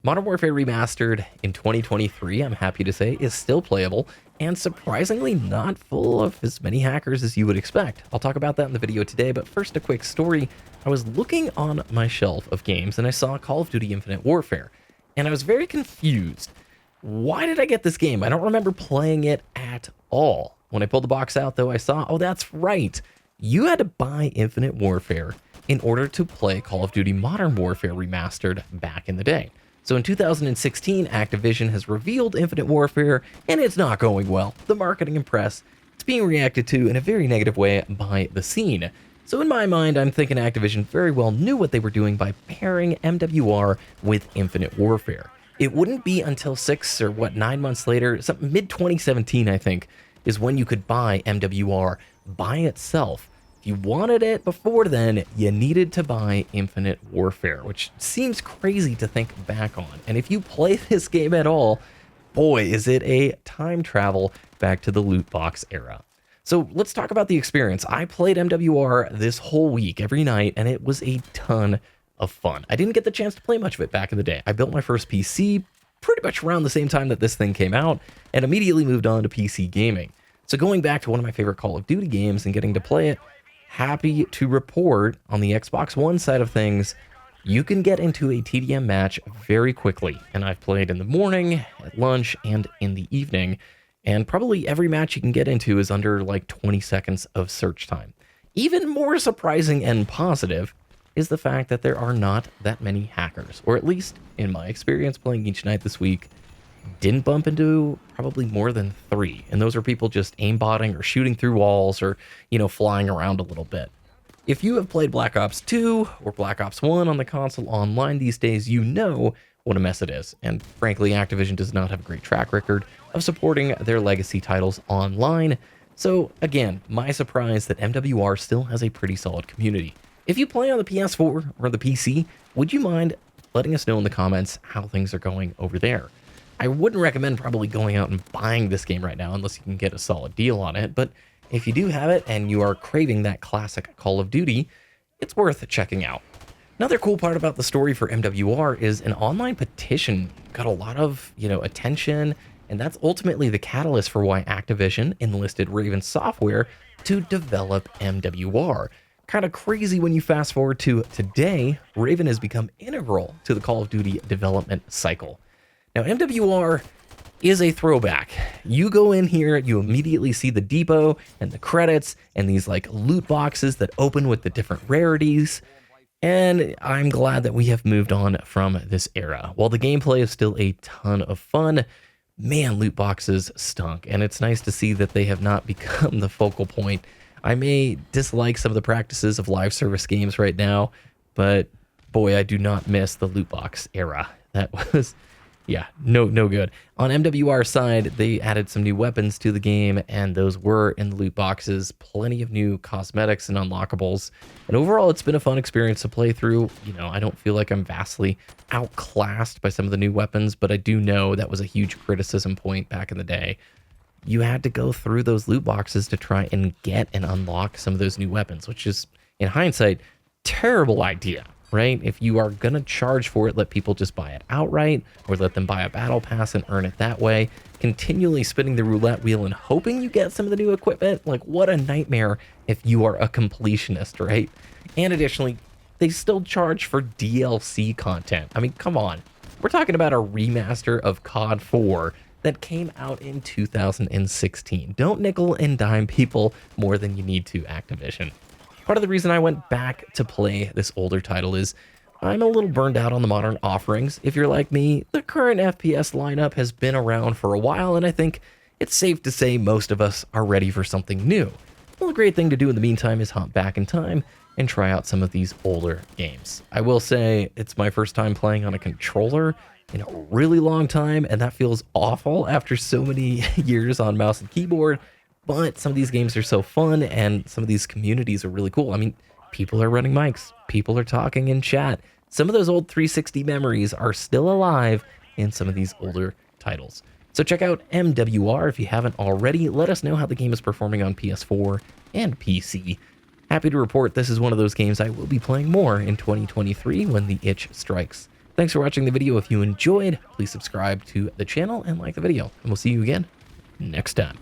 Modern Warfare Remastered in 2023, I'm happy to say, is still playable and surprisingly not full of as many hackers as you would expect. I'll talk about that in the video today, but first a quick story. I was looking on my shelf of games and I saw Call of Duty Infinite Warfare, and I was very confused. Why did I get this game? I don't remember playing it at all. When I pulled the box out, though, I saw, oh, that's right. You had to buy Infinite Warfare in order to play Call of Duty Modern Warfare Remastered back in the day. So in 2016, Activision has revealed Infinite Warfare, and it's not going well. The marketing and press, it's being reacted to in a very negative way by the scene. So in my mind, I'm thinking Activision very well knew what they were doing by pairing MWR with Infinite Warfare. It wouldn't be until 9 months later, mid-2017, I think, is when you could buy MWR by itself. If you wanted it before then, you needed to buy Infinite Warfare, which seems crazy to think back on. And if you play this game at all, boy, is it a time travel back to the loot box era. So let's talk about the experience. I played MWR this whole week, every night, and it was a ton of fun. I didn't get the chance to play much of it back in the day. I built my first PC pretty much around the same time that this thing came out, and immediately moved on to PC gaming. So going back to one of my favorite Call of Duty games and getting to play it, happy to report on the Xbox One side of things, you can get into a TDM match very quickly. And I've played in the morning, at lunch, and in the evening. And probably every match you can get into is under like 20 seconds of search time. Even more surprising and positive is the fact that there are not that many hackers, or at least in my experience playing each night this week, didn't bump into probably more than 3. And those are people just aimbotting or shooting through walls or, flying around a little bit. If you have played Black Ops 2 or Black Ops 1 on the console online these days, you know what a mess it is. And frankly, Activision does not have a great track record of supporting their legacy titles online. So again, my surprise that MWR still has a pretty solid community. If you play on the PS4 or the PC, would you mind letting us know in the comments how things are going over there? I wouldn't recommend probably going out and buying this game right now unless you can get a solid deal on it, but if you do have it and you are craving that classic Call of Duty, it's worth checking out. Another cool part about the story for MWR is an online petition got a lot of, attention, and that's ultimately the catalyst for why Activision enlisted Raven Software to develop MWR. Kind of crazy when you fast forward to today, Raven has become integral to the Call of Duty development cycle. Now, MWR is a throwback. You go in here, you immediately see the depot and the credits and these like loot boxes that open with the different rarities. And I'm glad that we have moved on from this era. While the gameplay is still a ton of fun, man, loot boxes stunk. And it's nice to see that they have not become the focal point. I may dislike some of the practices of live service games right now, but boy, I do not miss the loot box era. That was... yeah, no good. On MWR's side, they added some new weapons to the game, and those were in the loot boxes, plenty of new cosmetics and unlockables. And overall, it's been a fun experience to play through. I don't feel like I'm vastly outclassed by some of the new weapons, but I do know that was a huge criticism point back in the day. You had to go through those loot boxes to try and get and unlock some of those new weapons, which is, in hindsight, terrible idea. Right? If you are going to charge for it, let people just buy it outright or let them buy a battle pass and earn it that way. Continually spinning the roulette wheel and hoping you get some of the new equipment. Like, what a nightmare if you are a completionist, right? And additionally, they still charge for DLC content. I mean, come on. We're talking about a remaster of COD 4 that came out in 2016. Don't nickel and dime people more than you need to, Activision. Part of the reason I went back to play this older title is I'm a little burned out on the modern offerings. If you're like me, the current FPS lineup has been around for a while, and I think it's safe to say most of us are ready for something new. Well, a great thing to do in the meantime is hop back in time and try out some of these older games. I will say it's my first time playing on a controller in a really long time, and that feels awful after so many years on mouse and keyboard. But some of these games are so fun, and some of these communities are really cool. I mean, people are running mics. People are talking in chat. Some of those old 360 memories are still alive in some of these older titles. So check out MWR if you haven't already. Let us know how the game is performing on PS4 and PC. Happy to report this is one of those games I will be playing more in 2023 when the itch strikes. Thanks for watching the video. If you enjoyed, please subscribe to the channel and like the video, and we'll see you again next time.